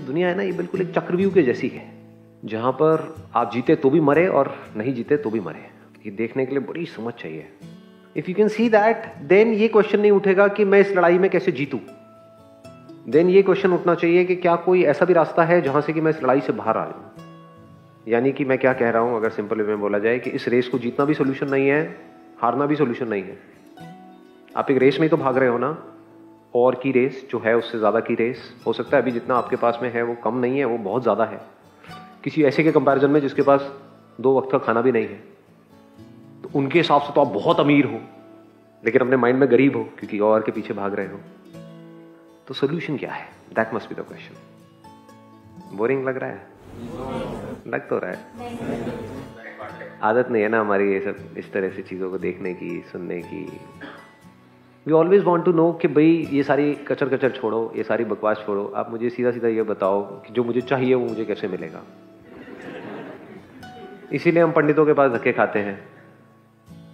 दुनिया है ना, ये बिल्कुल एक चक्रव्यूह के जैसी है, जहां पर आप जीते तो भी मरे और नहीं जीते तो भी मरे। ये देखने के लिए बड़ी समझ चाहिए। If you can see that, then ये क्वेश्चन नहीं उठेगा कि मैं इस लड़ाई में कैसे जीतूं। देन ये क्वेश्चन उठना चाहिए कि क्या कोई ऐसा भी रास्ता है जहां से कि मैं इस लड़ाई से बाहर आ जाऊं। यानी कि मैं क्या कह रहा हूं, अगर सिंपल वे में बोला जाए, कि इस रेस को जीतना भी सोल्यूशन नहीं है, हारना भी सोल्यूशन नहीं है। आप एक रेस में ही तो भाग रहे हो ना, और की रेस जो है उससे ज्यादा की रेस। हो सकता है अभी जितना आपके पास में है वो कम नहीं है, वो बहुत ज्यादा है किसी ऐसे के कंपैरिजन में जिसके पास 2 वक्त का खाना भी नहीं है। तो उनके हिसाब से तो आप बहुत अमीर हो, लेकिन अपने माइंड में गरीब हो क्योंकि और के पीछे भाग रहे हो। तो सोल्यूशन क्या है? That must be the question. Boring लग रहा है? लग तो रहा है। आदत नहीं है ना हमारी ये सब इस तरह से चीजों को देखने की, सुनने की। We always want to know कि भाई ये सारी कचर कचर छोड़ो, ये सारी बकवास छोड़ो, आप मुझे सीधा सीधा ये बताओ कि जो मुझे चाहिए वो मुझे कैसे मिलेगा। इसीलिए हम पंडितों के पास धक्के खाते हैं,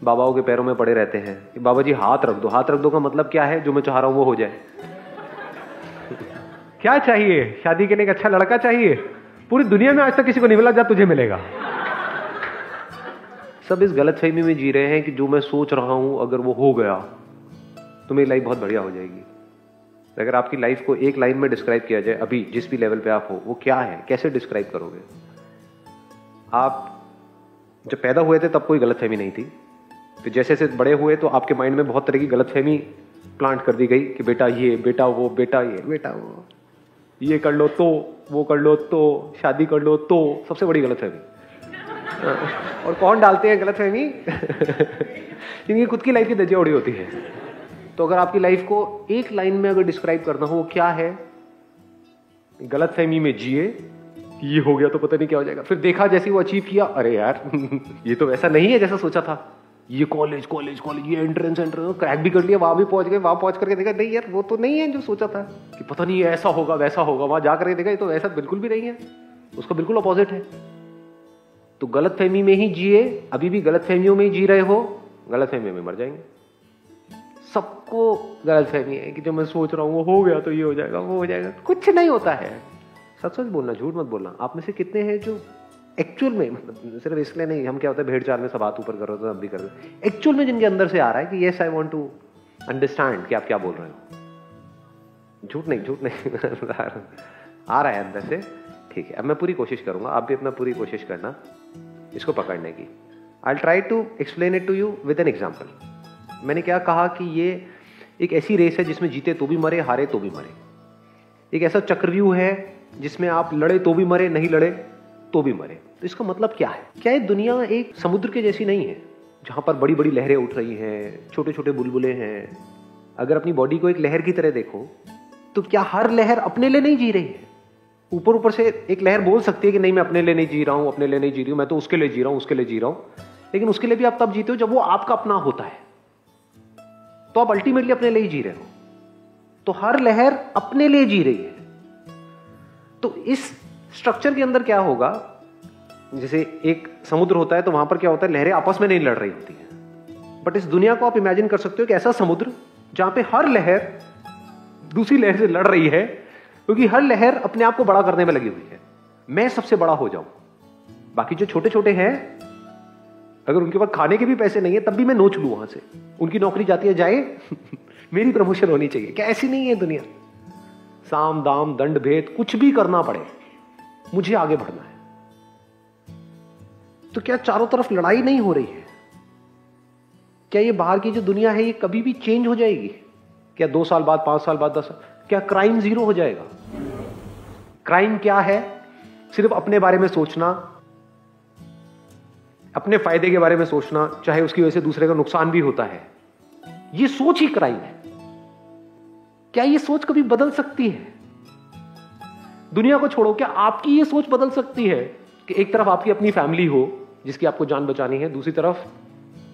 बाबाओं के पैरों में पड़े रहते हैं कि बाबा जी हाथ रख दो। हाथ रख दो का मतलब क्या है? जो मैं चाह रहा हूं वो हो जाए। क्या चाहिए? शादी के लिए एक अच्छा लड़का चाहिए। पूरी दुनिया में आज तक किसी को नहीं मिला, जा तुझे मिलेगा। सब इस गलतफहमी में जी रहे हैं कि जो मैं सोच रहा हूं अगर वो हो गया तो मेरी लाइफ बहुत बढ़िया हो जाएगी। अगर आपकी लाइफ को एक लाइन में डिस्क्राइब किया जाए, अभी जिस भी लेवल पे आप हो, वो क्या है? कैसे डिस्क्राइब करोगे? आप जब पैदा हुए थे तब कोई गलतफहमी नहीं थी, फिर जैसे जैसे बड़े हुए तो आपके माइंड में बहुत तरह की गलतफहमी प्लांट कर दी गई कि बेटा ये, बेटा वो, बेटा ये, बेटा वो, ये कर लो तो, वो कर लो तो, शादी कर लो तो। सबसे बड़ी गलतफहमी। और कौन डालते हैं गलतफहमी? क्योंकि खुद की लाइफ की धज्जियां उड़ी होती है। तो अगर आपकी लाइफ को एक लाइन में अगर डिस्क्राइब करना हो, वो क्या है? गलतफहमी में जिए, ये हो गया तो पता नहीं क्या हो जाएगा। फिर देखा जैसे वो अचीव किया, अरे यार ये तो वैसा नहीं है जैसा सोचा था। ये कॉलेज कॉलेज कॉलेज, ये एंट्रेंस क्रैक भी कर लिया, वहां भी पहुंच गए, वहां पहुंच करके देखा नहीं यार वो तो नहीं है जो सोचा था, कि पता नहीं ऐसा होगा वैसा होगा। वहां जाकर देखा ये तो ऐसा बिल्कुल भी नहीं है, उसका बिल्कुल अपोजिट है। तो गलतफहमी में ही जिए, अभी भी गलतफहमियों में ही जी रहे हो, गलतफहमी में मर जाएंगे। सबको गलतफहमी है कि जो मैं सोच रहा हूं वो हो गया तो ये हो जाएगा, वो हो जाएगा। कुछ नहीं होता है। सच सच बोलना, झूठ मत बोलना। आप में से कितने हैं जो एक्चुअल में, मतलब सिर्फ इसलिए नहीं, हम क्या होता है भेड़ चाल में सब हाथ ऊपर कर रहे हो तो अब भी कर रहे हो, एक्चुअल में जिनके अंदर से आ रहा है कि yes I want to understand कि आप क्या बोल रहे हो। झूठ नहीं आ रहा है अंदर से। ठीक है, अब मैं पूरी कोशिश करूंगा, आप भी अपना पूरी कोशिश करना इसको पकड़ने की। I try to explain it to you with an example. मैंने क्या कहा कि ये एक ऐसी रेस है जिसमें जीते तो भी मरे, हारे तो भी मरे। एक ऐसा चक्रव्यूह है जिसमें आप लड़े तो भी मरे, नहीं लड़े तो भी मरे। तो इसका मतलब क्या है? क्या ये दुनिया एक समुद्र के जैसी नहीं है जहां पर बड़ी बड़ी लहरें उठ रही हैं, छोटे छोटे बुलबुले हैं? अगर अपनी बॉडी को एक लहर की तरह देखो तो क्या हर लहर अपने लिए नहीं जी रही है? ऊपर ऊपर से एक लहर बोल सकती है कि नहीं मैं अपने लिए नहीं जी रहा हूं, अपने लिए नहीं जी रही हूं, मैं तो उसके लिए जी रहा हूं, उसके लिए जी रहा हूं। लेकिन उसके लिए भी आप तब जीते हो जब वो आपका अपना होता है, तो आप अल्टीमेटली अपने लिए ही जी रहे हो। तो हर लहर अपने लिए जी रही है। तो इस स्ट्रक्चर के अंदर क्या होगा, जैसे एक समुद्र होता है तो वहां पर क्या होता है, लहरें आपस में नहीं लड़ रही होती है। बट इस दुनिया को आप इमेजिन कर सकते हो कि ऐसा समुद्र जहां पे हर लहर दूसरी लहर से लड़ रही है, क्योंकि हर लहर अपने आप को बड़ा करने में लगी हुई है। मैं सबसे बड़ा हो जाऊं, बाकी जो छोटे छोटे हैं अगर उनके पास खाने के भी पैसे नहीं है तब भी मैं नोच लूं वहां से, उनकी नौकरी जाती है जाए मेरी प्रमोशन होनी चाहिए। क्या ऐसी नहीं है दुनिया? साम दाम दंड भेद कुछ भी करना पड़े, मुझे आगे बढ़ना है। तो क्या चारों तरफ लड़ाई नहीं हो रही है? क्या ये बाहर की जो दुनिया है ये कभी भी चेंज हो जाएगी? क्या 2 साल बाद, 5 साल बाद, 10 साल, क्या क्राइम 0 हो जाएगा? क्राइम क्या है? सिर्फ अपने बारे में सोचना, अपने फायदे के बारे में सोचना, चाहे उसकी वजह से दूसरे का नुकसान भी होता है। ये सोच ही क्राइम है। क्या ये सोच कभी बदल सकती है? दुनिया को छोड़ो, क्या आपकी ये सोच बदल सकती है कि एक तरफ आपकी अपनी फैमिली हो जिसकी आपको जान बचानी है, दूसरी तरफ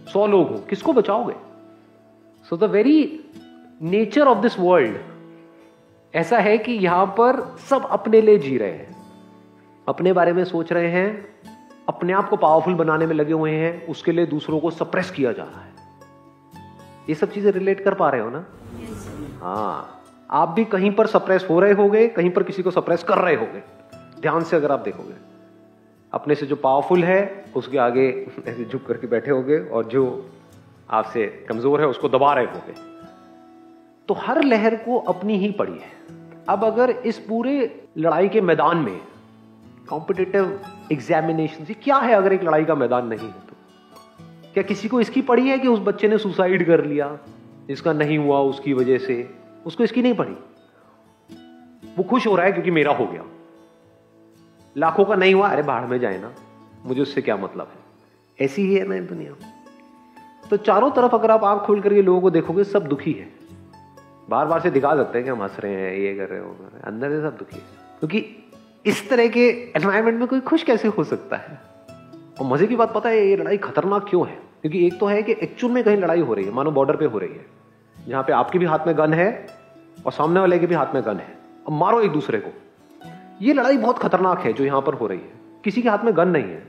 100 लोग हो, किसको बचाओगे? So the very nature of this world ऐसा है कि यहां पर सब अपने लिए जी रहे हैं, अपने बारे में सोच रहे हैं, अपने आप को पावरफुल बनाने में लगे हुए हैं, उसके लिए दूसरों को सप्रेस किया जा रहा है। ये सब चीजें रिलेट कर पा रहे हो ना? हाँ, आप भी कहीं पर सप्रेस हो रहे होगे, कहीं पर किसी को सप्रेस कर रहे होगे। ध्यान से अगर आप देखोगे, अपने से जो पावरफुल है उसके आगे ऐसे झुक करके बैठे होगे, और जो आपसे कमजोर है उसको दबा रहे होगे। तो हर लहर को अपनी ही पड़ी है। अब अगर इस पूरे लड़ाई के मैदान में कॉम्पिटिटिव एग्जामिनेशन से क्या है, अगर एक लड़ाई का मैदान नहीं है तो क्या किसी को इसकी पड़ी है कि उस बच्चे ने सुसाइड कर लिया, इसका नहीं हुआ उसकी वजह से, उसको इसकी नहीं पड़ी। वो खुश हो रहा है क्योंकि मेरा हो गया। लाखों का नहीं हुआ, अरे बाहर में जाए ना, मुझे उससे क्या मतलब है। ऐसी ही है ना दुनिया। तो चारों तरफ अगर आप आंख खोल करके लोगों को देखोगे, सब दुखी है। बार बार से दिखा सकते हैं कि हम हंस रहे हैं, ये कर रहे हो, अंदर से सब दुखी है। क्योंकि इस तरह के एनवायरनमेंट में कोई खुश कैसे हो सकता है। और मजे की बात पता है ये लड़ाई खतरनाक क्यों है? क्योंकि एक तो है कि एक्चुअल में कहीं लड़ाई हो रही है, मानो बॉर्डर पे हो रही है, जहां पे आपके भी हाथ में गन है और सामने वाले के भी हाथ में गन है, अब मारो एक दूसरे को। ये लड़ाई बहुत खतरनाक है जो यहां पर हो रही है। किसी के हाथ में गन नहीं है,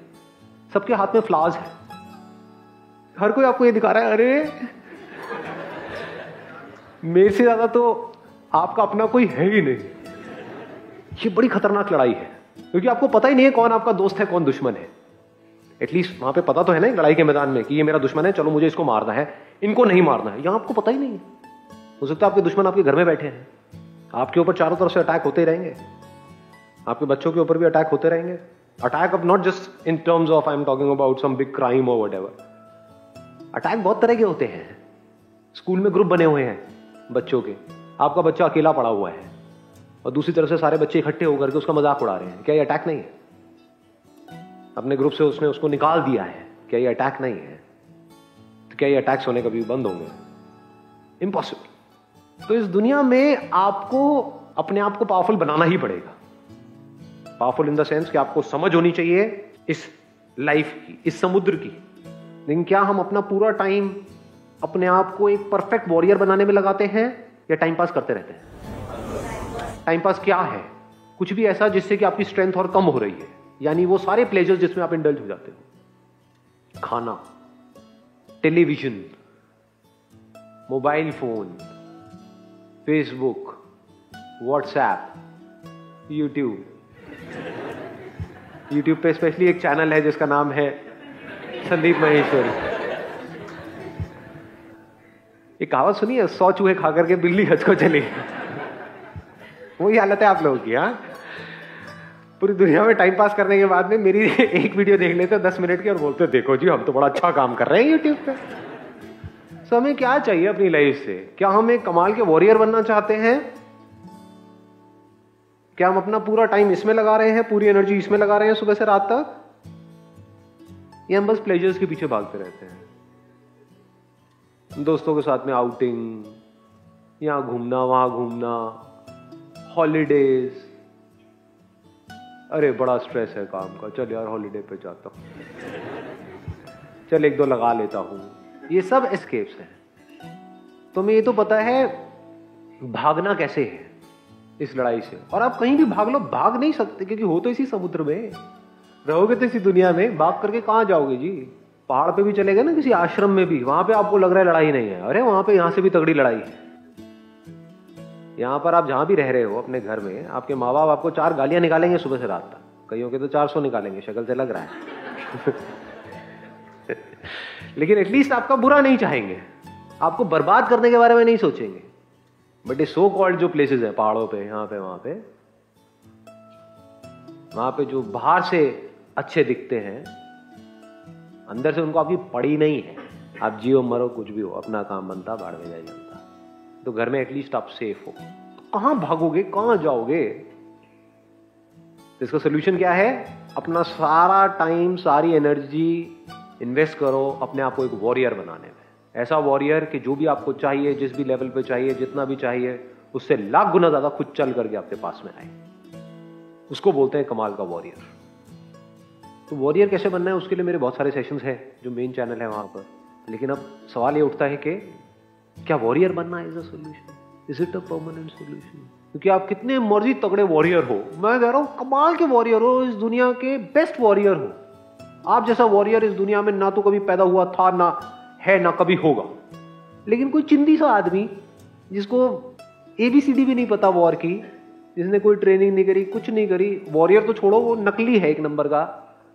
सबके हाथ में फ्लावर्स है। हर कोई आपको ये दिखा रहा है, अरे मेरे से ज्यादा तो आपका अपना कोई है ही नहीं। ये बड़ी खतरनाक लड़ाई है, क्योंकि आपको पता ही नहीं है कौन आपका दोस्त है कौन दुश्मन है। एटलीस्ट वहां पे पता तो है ना लड़ाई के मैदान में कि ये मेरा दुश्मन है, चलो मुझे इसको मारना है, इनको नहीं मारना है। यहां आपको पता ही नहीं है। हो सकता है आपके दुश्मन आपके घर में बैठे हैं, आपके ऊपर चारों तरफ से अटैक होते रहेंगे, आपके बच्चों के ऊपर भी अटैक होते रहेंगे। Attack of not just in terms of I am talking about some big crime और व्हाटएवर। अटैक बहुत तरह के होते हैं। स्कूल में ग्रुप बने हुए हैं बच्चों के, आपका बच्चा अकेला पड़ा हुआ है और दूसरी तरफ से सारे बच्चे इकट्ठे होकर के उसका मजाक उड़ा रहे हैं। क्या ये अटैक नहीं है? अपने ग्रुप से उसने उसको निकाल दिया है, क्या ये अटैक नहीं है? तो क्या ये अटैक्स होने कभी बंद होंगे? इम्पॉसिबल। तो इस दुनिया में आपको अपने आप को पावरफुल बनाना ही पड़ेगा। पावरफुल इन द सेंस कि आपको समझ होनी चाहिए इस लाइफ की, इस समुद्र की। लेकिन क्या हम अपना पूरा टाइम अपने आप को एक परफेक्ट वॉरियर बनाने में लगाते हैं या टाइम पास करते रहते हैं? टाइम पास क्या है? कुछ भी ऐसा जिससे कि आपकी स्ट्रेंथ और कम हो रही है, यानी वो सारे प्लेजर्स जिसमें आप इंडल्ज हो जाते हो। खाना, television, mobile phone, Facebook, WhatsApp, YouTube. YouTube पे स्पेशली एक चैनल है जिसका नाम है संदीप माहेश्वरी। एक कहावत सुनी है, 100 चूहे खा करके बिल्ली हज को चली। वही हालत है आप लोगों की। हाँ, पूरी दुनिया में टाइम पास करने के बाद में मेरी एक वीडियो देख लेते 10 मिनट की और बोलते देखो जी हम तो बड़ा अच्छा काम कर रहे हैं यूट्यूब पे। तो हमें क्या चाहिए अपनी लाइफ से? क्या हम एक कमाल के वॉरियर बनना चाहते हैं? क्या हम अपना पूरा टाइम इसमें लगा रहे हैं, पूरी एनर्जी इसमें लगा रहे हैं सुबह से रात तक, या हम बस प्लेजर्स के पीछे भागते रहते हैं? दोस्तों के साथ में आउटिंग, यहां घूमना वहां घूमना, हॉलीडेज। अरे बड़ा स्ट्रेस है काम का, चल यार हॉलीडे पे जाता हूं, चल 1-2 लगा लेता हूं। ये सब एस्केप्स हैं। तुम्हें ये तो पता है भागना कैसे है इस लड़ाई से। और आप कहीं भी भाग लो, भाग नहीं सकते, क्योंकि हो तो इसी समुद्र में, रहोगे तो इसी दुनिया में। भाग करके कहां जाओगे जी? पहाड़ पे भी चले गए ना, किसी आश्रम में भी, वहां पे आपको लग रहा है लड़ाई नहीं है, अरे वहां पे यहां से भी तगड़ी लड़ाई है। यहां पर आप जहां भी रह रहे हो अपने घर में, आपके माँ बाप आपको 4 गालियां निकालेंगे सुबह से रात तक, कईयों के तो 400 निकालेंगे, शक्ल से लग रहा है। लेकिन एटलीस्ट आपका बुरा नहीं चाहेंगे, आपको बर्बाद करने के बारे में नहीं सोचेंगे। बट ये सो कॉल्ड जो प्लेसेस है पहाड़ों पे, यहाँ पे वहां पे जो बाहर से अच्छे दिखते हैं, अंदर से उनको आपकी पड़ी नहीं है। आप जियो मरो कुछ भी हो, अपना काम बनता, बाहर में जाए जानता। तो घर में एटलीस्ट आप सेफ हो। तो कहां भागोगे, कहां जाओगे? तो इसका सोल्यूशन क्या है? अपना सारा टाइम, सारी एनर्जी इन्वेस्ट करो अपने आप को एक वॉरियर बनाने में। ऐसा वॉरियर कि जो भी आपको चाहिए, जिस भी लेवल पे चाहिए, जितना भी चाहिए, उससे लाख गुना ज्यादा खुद चल करके आपके पास में आए। उसको बोलते हैं कमाल का वॉरियर। तो वॉरियर कैसे बनना है, उसके लिए मेरे बहुत सारे सेशंस हैं जो मेन चैनल है वहां पर। लेकिन अब सवाल ये उठता है कि क्या वॉरियर बनना is a solution? Is it a permanent solution? क्योंकि आप कितने मर्जी तगड़े वॉरियर हो, मैं कह रहा हूं कमाल के वॉरियर हो, इस दुनिया के बेस्ट वॉरियर हो, आप जैसा वॉरियर इस दुनिया में ना तो कभी पैदा हुआ था, ना है, ना कभी होगा। लेकिन कोई चिंदी सा आदमी जिसको ABCD भी नहीं पता वॉर की, जिसने कोई ट्रेनिंग नहीं करी, कुछ नहीं करी, वॉरियर तो छोड़ो, वो नकली है एक नंबर का,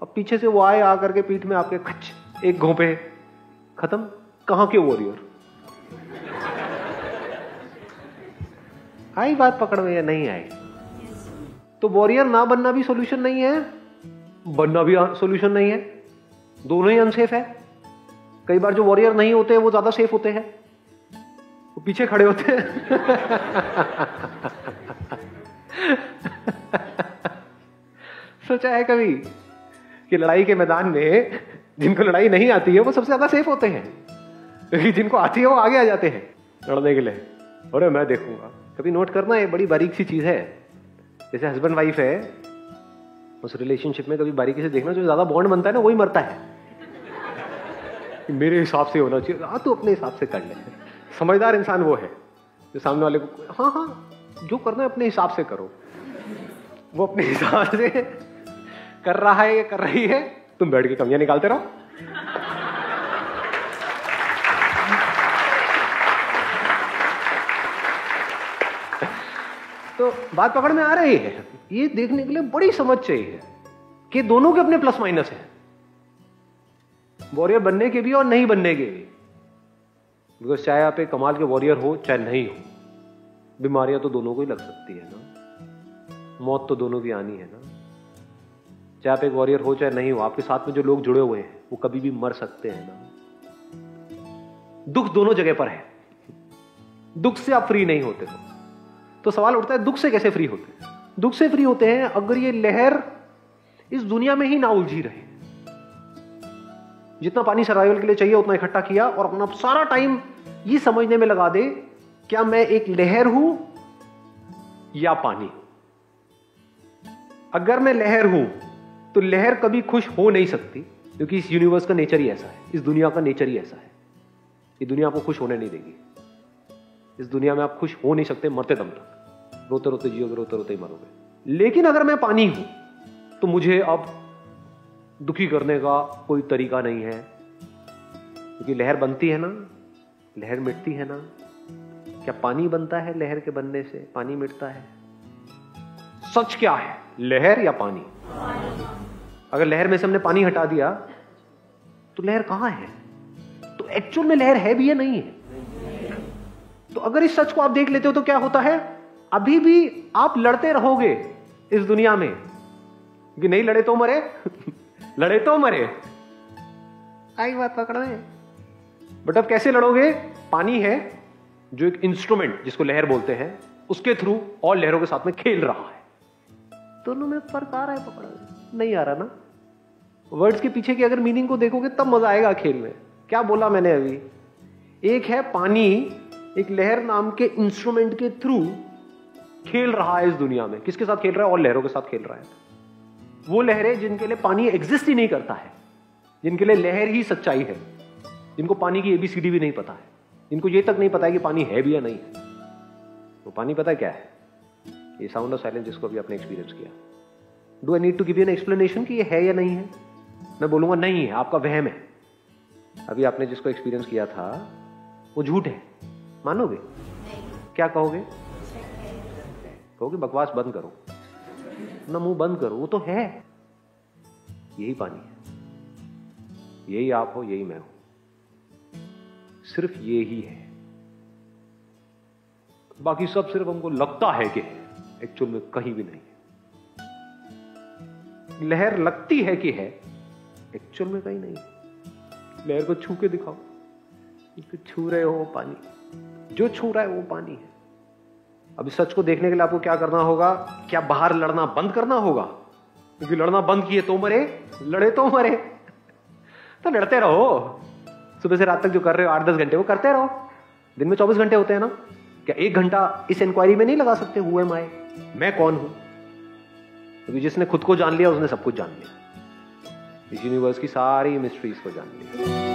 अब पीछे से वो आए आकर के पीठ में आपके खच एक घोंपे, खत्म। कहां के वॉरियर? आई बात पकड़ में या नहीं आई? तो वॉरियर ना बनना भी सॉल्यूशन नहीं है, बनना भी सॉल्यूशन नहीं है, दोनों ही अनसेफ है। कई बार जो वॉरियर नहीं होते हैं वो ज्यादा सेफ होते हैं, वो पीछे खड़े होते हैं। सोचा है कभी कि लड़ाई के मैदान में जिनको लड़ाई नहीं आती है वो सबसे ज्यादा सेफ होते हैं, क्योंकि जिनको आती है वो आगे आ जाते हैं लड़ने के लिए। अरे मैं देखूंगा, कभी नोट करना, ये बड़ी बारीक सी चीज है। जैसे हस्बैंड वाइफ है, उस रिलेशनशिप में कभी बारीकी से देखना, जो ज्यादा बॉन्ड बनता है ना वही मरता है। मेरे हिसाब से होना चाहिए, हाँ तो अपने हिसाब से कर ले। समझदार इंसान वो है जो सामने वाले को, हाँ हाँ जो करना है अपने हिसाब से करो, वो अपने हिसाब से कर रहा है या कर रही है, तुम बैठ के कमियां निकालते रहो। तो बात पकड़ में आ रही है। ये देखने के लिए बड़ी समझ चाहिए कि दोनों के अपने प्लस माइनस हैं, वॉरियर बनने के भी और नहीं बनने के भी। बिकॉज चाहे आप एक कमाल के वॉरियर हो चाहे नहीं हो, बीमारियां तो दोनों को ही लग सकती है ना, मौत तो दोनों की आनी है ना। चाहे आप एक वॉरियर हो चाहे नहीं हो, आपके साथ में जो लोग जुड़े हुए हैं वो कभी भी मर सकते हैं ना। दुख दोनों जगह पर है, दुख से आप फ्री नहीं होते हो। तो सवाल उठता है दुख से कैसे फ्री होते हैं? दुख से फ्री होते हैं अगर ये लहर इस दुनिया में ही ना उलझी रहे। जितना पानी सर्वाइवल के लिए चाहिए उतना इकट्ठा किया और अपना सारा टाइम ये समझने में लगा दे, क्या मैं एक लहर हूं या पानी? अगर मैं लहर हूं तो लहर कभी खुश हो नहीं सकती, क्योंकि इस यूनिवर्स का नेचर ही ऐसा है, इस दुनिया का नेचर ही ऐसा है। ये दुनिया आपको खुश होने नहीं देगी। इस दुनिया में आप खुश हो नहीं सकते मरते दम तक। रोते रोते जियोगे, रोते रोते ही मरोगे। लेकिन अगर मैं पानी हूं तो मुझे अब दुखी करने का कोई तरीका नहीं है, क्योंकि लहर बनती है ना, लहर मिटती है ना। क्या पानी बनता है लहर के बनने से? पानी मिटता है। सच क्या है, लहर या पानी? अगर लहर में से हमने पानी हटा दिया तो लहर कहां है? तो एक्चुअल में लहर है भी या नहीं है? तो अगर इस सच को आप देख लेते हो तो क्या होता है, अभी भी आप लड़ते रहोगे इस दुनिया में कि नहीं लड़े तो मरे। लड़े तो मरे, आई बात पकड़ में। बट अब कैसे लड़ोगे? पानी है जो एक इंस्ट्रूमेंट जिसको लहर बोलते हैं, उसके थ्रू और लहरों के साथ में खेल रहा है। दोनों में फर्क आ रहा है? पकड़ में नहीं आ रहा ना। वर्ड्स के पीछे की अगर मीनिंग को देखोगे तब मजा आएगा खेल में। क्या बोला मैंने अभी? एक है पानी एक लहर नाम के इंस्ट्रूमेंट के थ्रू खेल रहा है इस दुनिया में। किसके साथ खेल रहा है? और लहरों के साथ खेल रहा है। वो लहरें जिनके लिए पानी एग्जिस्ट ही नहीं करता है, जिनके लिए लहर ही सच्चाई है, जिनको पानी की ABCD भी नहीं पता है, जिनको ये तक नहीं पता है कि पानी है भी या नहीं है। वो पानी पता है क्या है? ये साउंड ऑफ साइलेंस जिसको अभी आपने एक्सपीरियंस किया। Do I need to give you an explanation कि ये है या नहीं है? मैं बोलूंगा नहीं है, आपका वहम है। अभी आपने जिसको एक्सपीरियंस किया था वो झूठ है, मानोगे? क्या कहोगे? कहोगे बकवास बंद करो ना, मुंह बंद करो, वो तो है। यही पानी है, यही आप हो, यही मैं हूं, सिर्फ ये ही है। बाकी सब सिर्फ हमको लगता है कि है, एक्चुअल में कहीं भी नहीं है। लहर लगती है कि है, एक्चुअल में कहीं नहीं है। लहर को छू के दिखाओ, छू रहे हो पानी, जो छू रहा है वो पानी है। अब इस सच को देखने के लिए आपको क्या करना होगा? क्या बाहर लड़ना बंद करना होगा? क्योंकि लड़ना बंद किए तो मरे, लड़े तो मरे। तो लड़ते रहो, सुबह से रात तक जो कर रहे हो 8-10 घंटे वो करते रहो। दिन में 24 घंटे होते हैं ना, क्या 1 घंटा इस इंक्वायरी में नहीं लगा सकते? हु एम आई, मैं कौन हूं? क्योंकि जिसने खुद को जान लिया उसने सब कुछ जान लिया, इस यूनिवर्स की सारी मिस्ट्रीज को जान लिया।